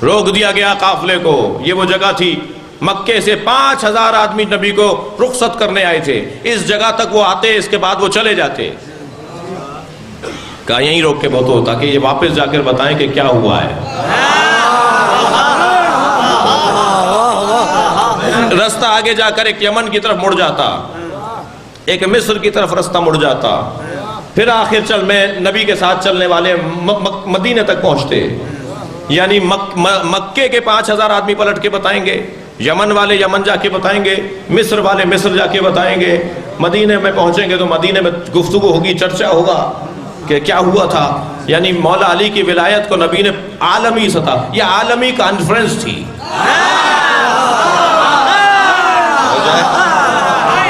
روک دیا گیا قافلے کو. یہ وہ جگہ تھی مکے سے 5,000 آدمی نبی کو رخصت کرنے آئے تھے. اس جگہ تک وہ آتے, اس کے بعد وہ چلے جاتے. کہا یہیں روک کے بہت ہوتا کہ یہ واپس جا کر بتائیں کہ کیا ہوا ہے. رستہ آگے جا کر ایک یمن کی طرف مڑ جاتا, ایک مصر کی طرف رستہ مڑ جاتا. پھر آخر میں نبی کے ساتھ چلنے والے مدینے تک پہنچتے. یعنی مکے کے 5,000 آدمی پلٹ کے بتائیں گے, یمن والے یمن جا کے بتائیں گے, مصر والے مصر جا کے بتائیں گے. مدینے میں پہنچیں گے تو مدینے میں گفتگو ہوگی, چرچا ہوگا کہ کیا ہوا تھا. یعنی مولا علی کی ولایت کو نبی نے عالمی سطح, یہ عالمی کانفرنس تھی.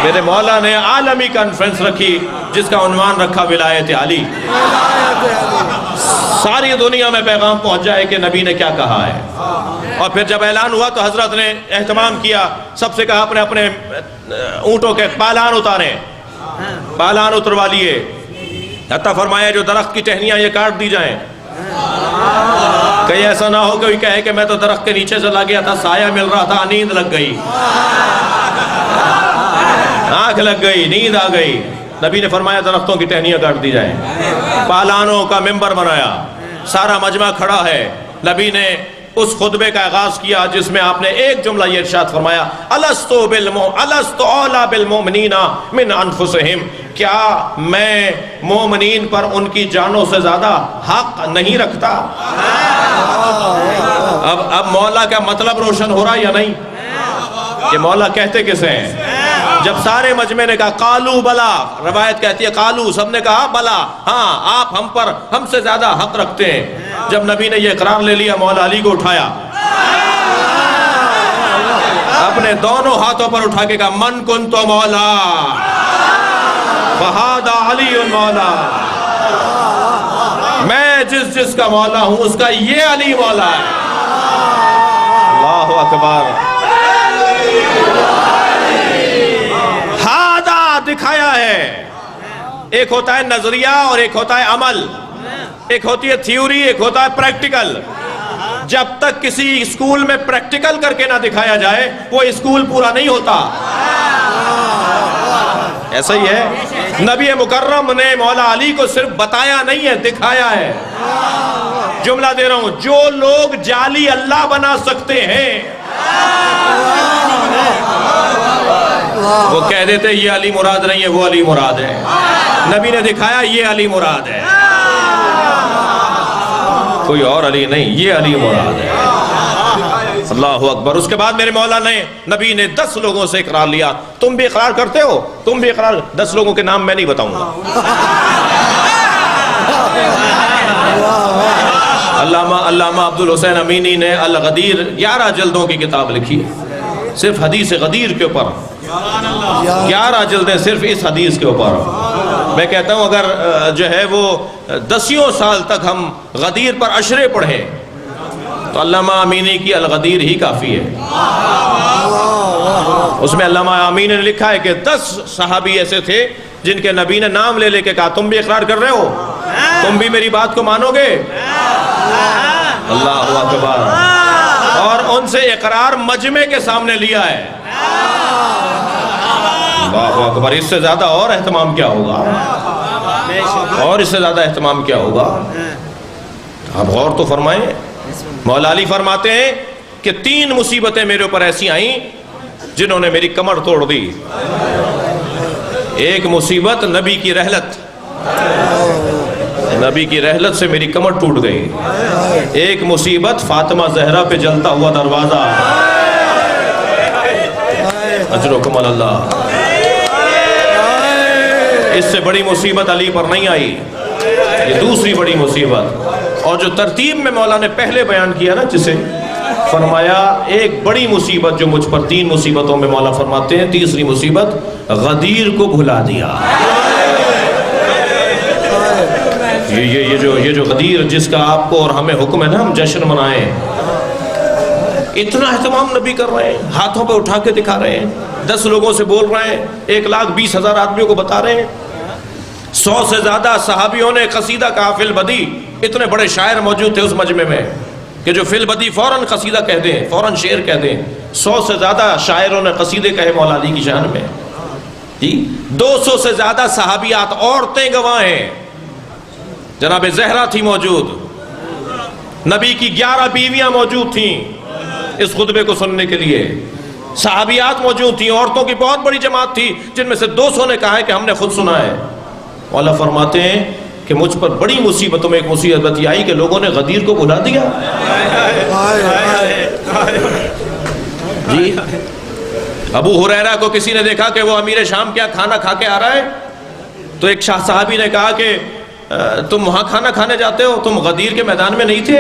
میرے مولا نے عالمی کانفرنس رکھی جس کا عنوان رکھا ولایت علی. ساری دنیا میں پیغام پہنچ جائے کہ نبی نے کیا کہا ہے. اور پھر جب اعلان ہوا تو حضرت نے اہتمام کیا, سب سے کہا اپنے اپنے اونٹوں کے پالان اتاریں, پالان اتروا لیے. حتیٰ فرمایا جو درخت کی ٹہنیاں یہ کاٹ دی جائیں. کہیں ایسا نہ ہو کوئی کہے کہ میں تو درخت کے نیچے چلا گیا تھا, سایہ مل رہا تھا, نیند لگ گئی, آنکھ لگ گئی, نیند آ گئی. نبی نے فرمایا درختوں کی ٹہنیاں کاٹ دی جائیں. پالانوں کا ممبر بنایا, سارا مجمع کھڑا ہے. نبی نے اس خطبے کا آغاز کیا جس میں آپ نے ایک جملہ یہ ارشاد فرمایا, الست اولا بالمؤمنین من انفسہم, کیا میں مومنین پر ان کی جانوں سے زیادہ حق نہیں رکھتا. اب مولا کا مطلب روشن ہو رہا یا نہیں کہ مولا کہتے کسے ہیں. جب سارے مجمع نے کہا قالو بلا, روایت کہتی ہے قالو, سب نے کہا بلا, ہاں آپ ہم سے زیادہ حق رکھتے ہیں. جب نبی نے یہ اقرار لے لیا, مولا علی کو اٹھایا, اپنے دونوں ہاتھوں پر اٹھا کے کہا من کنت مولا فہذا علی مولا, میں جس کا مولا ہوں اس کا یہ علی مولا ہے. اللہ اکبر. دکھایا ہے. ایک ہوتا ہے نظریہ اور ایک ہوتا ہے عمل, ایک ہوتی ہے تھیوری, ایک ہوتا ہے پریکٹیکل. جب تک کسی اسکول میں پریکٹیکل کر کے نہ دکھایا جائے وہ اسکول پورا نہیں ہوتا. ایسا ہی ہے, نبی مکرم نے مولا علی کو صرف بتایا نہیں ہے, دکھایا ہے. جملہ دے رہا ہوں, جو لوگ جعلی اللہ بنا سکتے ہیں وہ کہہ دیتے یہ علی مراد نہیں ہے, وہ علی مراد ہے. نبی نے دکھایا یہ علی مراد ہے, کوئی اور علی نہیں, یہ علی مراد ہے. اللہ اکبر. اس کے بعد میرے مولا نے, نبی نے 10 لوگوں سے اقرار لیا. تم بھی اقرار کرتے ہو, تم بھی اقرار. 10 لوگوں کے نام میں نہیں بتاؤں گا. علامہ عبدالحسین امینی نے الغدیر 11 جلدوں کی کتاب لکھی صرف حدیث غدیر کے اوپر. 11 جلدیں صرف اس حدیث کے اوپر. میں کہتا ہوں اگر جو ہے وہ 10 سال تک ہم غدیر پر اشرے پڑھیں تو علامہ امینی کی الغدیر ہی کافی ہے. اس میں علامہ امینی نے لکھا ہے کہ 10 صحابی ایسے تھے جن کے نبی نے نام لے کے کہا تم بھی اقرار کر رہے ہو, تم بھی میری بات کو مانو گے. اللہ اکبر. اور ان سے اقرار مجمع کے سامنے لیا ہے. اللہ اکبر. اس سے زیادہ اور اہتمام کیا ہوگا, اور اس سے زیادہ اہتمام کیا ہوگا. آپ غور تو فرمائیں. مولا علی فرماتے ہیں کہ 3 مصیبتیں میرے اوپر ایسی آئیں جنہوں نے میری کمر توڑ دی. ایک مصیبت نبی کی رحلت, نبی کی رحلت سے میری کمر ٹوٹ گئی. ایک مصیبت فاطمہ زہرا پہ جلتا ہوا دروازہ, اجرکم اللہ. اس سے بڑی مصیبت علی پر نہیں آئی, یہ دوسری بڑی مصیبت. اور جو ترتیب میں مولا نے پہلے بیان کیا نا, جسے فرمایا ایک بڑی مصیبت جو مجھ پر 3 مصیبتوں میں مولا فرماتے ہیں, تیسری مصیبت غدیر کو بھلا دیا. یہ جو غدیر جس کا آپ کو اور ہمیں حکم ہے نا ہم جشن منائیں, اتنا اہتمام نبی کر رہے ہیں, ہاتھوں پہ اٹھا کے دکھا رہے ہیں. 10 لوگوں سے بول رہے ہیں، 1,20,000 آدمیوں کو بتا رہے ہیں، 100 سے زیادہ صحابیوں نے قصیدہ کہا فی البدی. اتنے بڑے شاعر موجود تھے اس مجمع میں کہ جو فی البدی فوراً قصیدہ کہہ دیں، فوراً شعر کہہ دیں. 100 سے زیادہ شاعروں نے قصیدے کہے مولا علی کی شان میں جی. 200 سے زیادہ صحابیات، عورتیں گواہ ہیں. جناب زہرا تھی موجود، نبی کی 11 بیویاں موجود تھیں اس خطبے کو سننے کے لیے. صحابیات موجود تھیں، عورتوں کی بہت بڑی جماعت تھی، جن میں سے 200 نے کہا ہے کہ ہم نے خود سنا ہے. مولا فرماتے ہیں کہ مجھ پر بڑی مصیبتوں میں ایک مصیبت یہ آئی کہ لوگوں نے غدیر کو بلا دیا. جی ابو ہریرہ کو کسی نے دیکھا کہ وہ امیر شام کیا کھانا کھا کے آ رہا ہے، تو ایک شاہ صحابی نے کہا کہ تم وہاں کھانا کھانے جاتے ہو، تم غدیر کے میدان میں نہیں تھے؟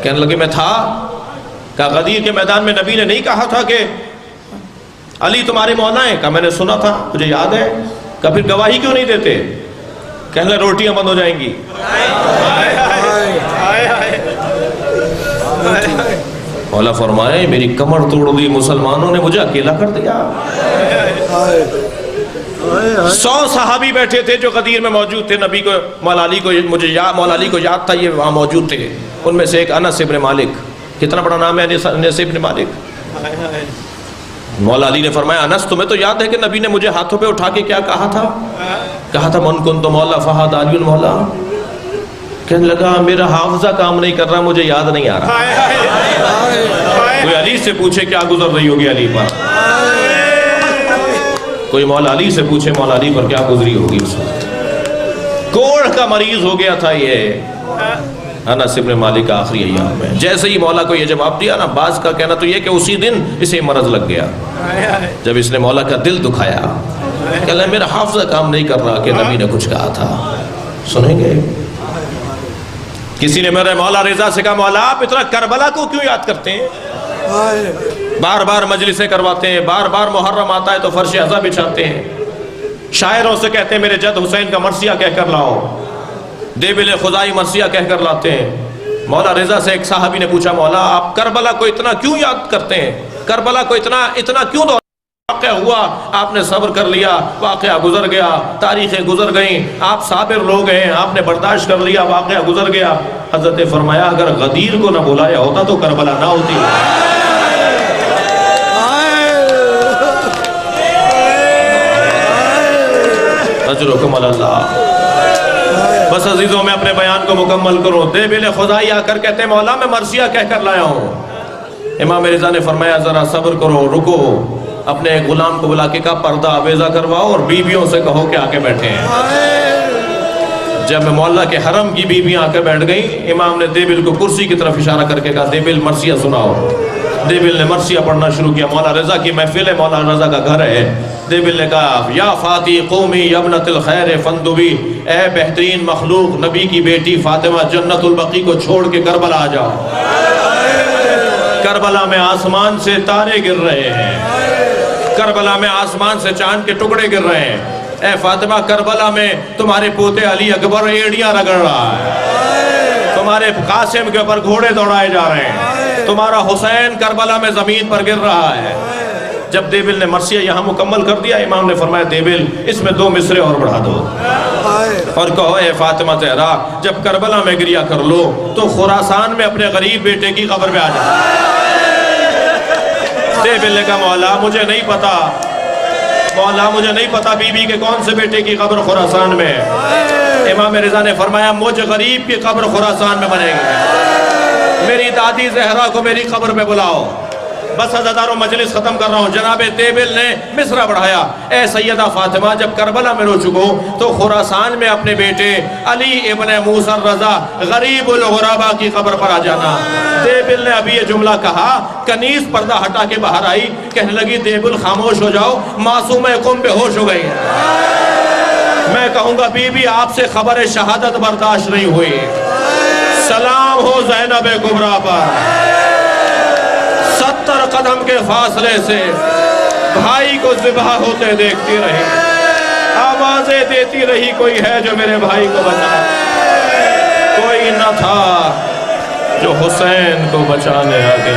کہنے لگے میں تھا. کہا غدیر کے میدان میں نبی نے نہیں کہا تھا کہ علی تمہارے مولا ہیں؟ کہا میں نے سنا تھا، مجھے یاد ہے. کہا پھر گواہی کیوں نہیں دیتے؟ کہنے لگے روٹیاں بند ہو جائیں گی. مولا فرمائے میری کمر توڑ دی مسلمانوں نے، مجھے اکیلا کر دیا. 100 صحابی بیٹھے تھے جو غدیر میں موجود تھے. نبی کو مولا علی کو مولا علی کو یاد تھا یہ وہاں موجود تھے. ان میں سے ایک انس ابن مالک، کتنا بڑا نام ہے انس ابن مالک. مولا علی نے فرمایا انس تمہیں تو یاد ہے کہ نبی نے مجھے ہاتھوں پہ اٹھا کے کیا کہا تھا؟ کہا تھا من کنت مولا فہد علی مولا. کہنے لگا میرا حافظہ کام نہیں کر رہا، مجھے یاد نہیں آ رہا. کوئی علی سے پوچھے کیا گزر رہی ہوگی علی پر، کوئی مولا علی سے پوچھے مولا علی پر کیا گزری ہوگی. اس وقت کوڑ کا مریض ہو گیا تھا یہ انس ابن مالک کا آخری ایام میں. جیسے ہی مولا کو یہ جواب دیا نا، بعض کا کہنا تو یہ کہ اسی دن اسے مرض لگ گیا جب اس نے مولا کا دل دکھایا. کہ اللہ میرا حافظہ کام نہیں کر رہا کہ نبی نے کچھ کہا تھا. سنیں گے کسی نے میرے مولا رضا سے کہا مولا آپ اتنا کربلا کو کیوں یاد کرتے ہیں؟ بار بار مجلسیں کرواتے ہیں، بار بار محرم آتا ہے تو فرش عزا بچھاتے ہیں، شاعروں سے کہتے ہیں میرے جد حسین کا مرثیہ کہہ کر لاؤ، دیبل خدائی مرثیہ کہہ کر لاتے ہیں. مولا رضا سے ایک صحابی نے پوچھا مولا آپ کربلا کو اتنا کیوں یاد کرتے ہیں؟ کربلا کو اتنا کیوں دو واقعہ ہوا، آپ نے صبر کر لیا، واقعہ گزر گیا، تاریخیں گزر گئیں، آپ صابر لوگ ہیں، آپ نے برداشت کر لیا، واقعہ گزر گیا. حضرت نے فرمایا اگر غدیر کو نہ بلایا ہوتا تو کربلا نہ ہوتی. اجرکم اللہ. بس عزیزوں میں اپنے بیان کو مکمل کروں. دیبل خدائی آ کر کہتے ہیں مولا میں مرثیہ کہہ کر لایا ہوں. امام رضا نے فرمایا ذرا صبر کرو، رکو. اپنے غلام کو بلا کے کہا پردہ آویزہ کرواؤ اور بیویوں سے کہو کہ آ کے بیٹھے ہیں. جب مولا کے حرم کی بیویاں آ کے بیٹھ گئیں، امام نے دیبل کو کرسی کی طرف اشارہ کر کے کہا دیبل مرثیہ سناؤ. دیبل نے مرثیہ پڑھنا شروع کیا. مولا رضا کی محفل ہے، مولا رضا کا گھر ہے. دیبل نے کہا یا فاتی قومی یبنت الخیر فندوی، اے بہترین مخلوق نبی کی بیٹی فاطمہ جنت البقیع کو چھوڑ کے کربلا آ جاؤ. کربلا میں آسمان سے تارے گر رہے ہیں، کربلا میں آسمان سے چاند کے ٹکڑے گر رہے ہیں. اے فاطمہ کربلا میں تمہارے پوتے علی اکبر ایڑیاں رگڑ رہا ہے، تمہارے قاسم کے اوپر گھوڑے دوڑائے جا رہے ہیں، تمہارا حسین کربلا میں زمین پر گر رہا ہے. جب دیبل نے مرثیہ یہاں مکمل کر دیا، امام نے فرمایا دیبل اس میں 2 مصرے اور بڑھا دو اور کہو اے فاطمہ زہرا جب کربلا میں گریا کر لو تو خراسان میں اپنے غریب بیٹے کی قبر میں آ جاؤ. دیبل نے کہا مولا مجھے نہیں پتا، مولا مجھے نہیں پتا بی بی کے کون سے بیٹے کی قبر خراسان میں. امام رضا نے فرمایا مجھ غریب کی قبر خراسان میں بنے گی، میری دادی زہرا کو میری قبر میں بلاؤ. بس عزاداروں مجلس ختم کر رہا ہوں. جناب دیبل نے مصرع بڑھایا اے سیدہ فاطمہ جب کربلا میں رو چکو تو خراسان میں اپنے بیٹے علی ابن موسیٰ الرضا غریب الغربا کی قبر پر آ جانا. دیبل نے ابھی یہ جملہ کہا، کنیز پردہ ہٹا کے باہر آئی، کہنے لگی دیبل خاموش ہو جاؤ، معصوم قم بے ہوش ہو گئی. میں کہوں گا بی بی آپ سے خبر شہادت برداشت نہیں ہوئی. سلام ہو زینب کبریٰ پر، 70 قدم کے فاصلے سے بھائی کو ذبح ہوتے دیکھتی رہی، آوازیں دیتی رہی کوئی ہے جو میرے بھائی کو بچائے. کوئی نہ تھا جو حسین کو بچانے آگے.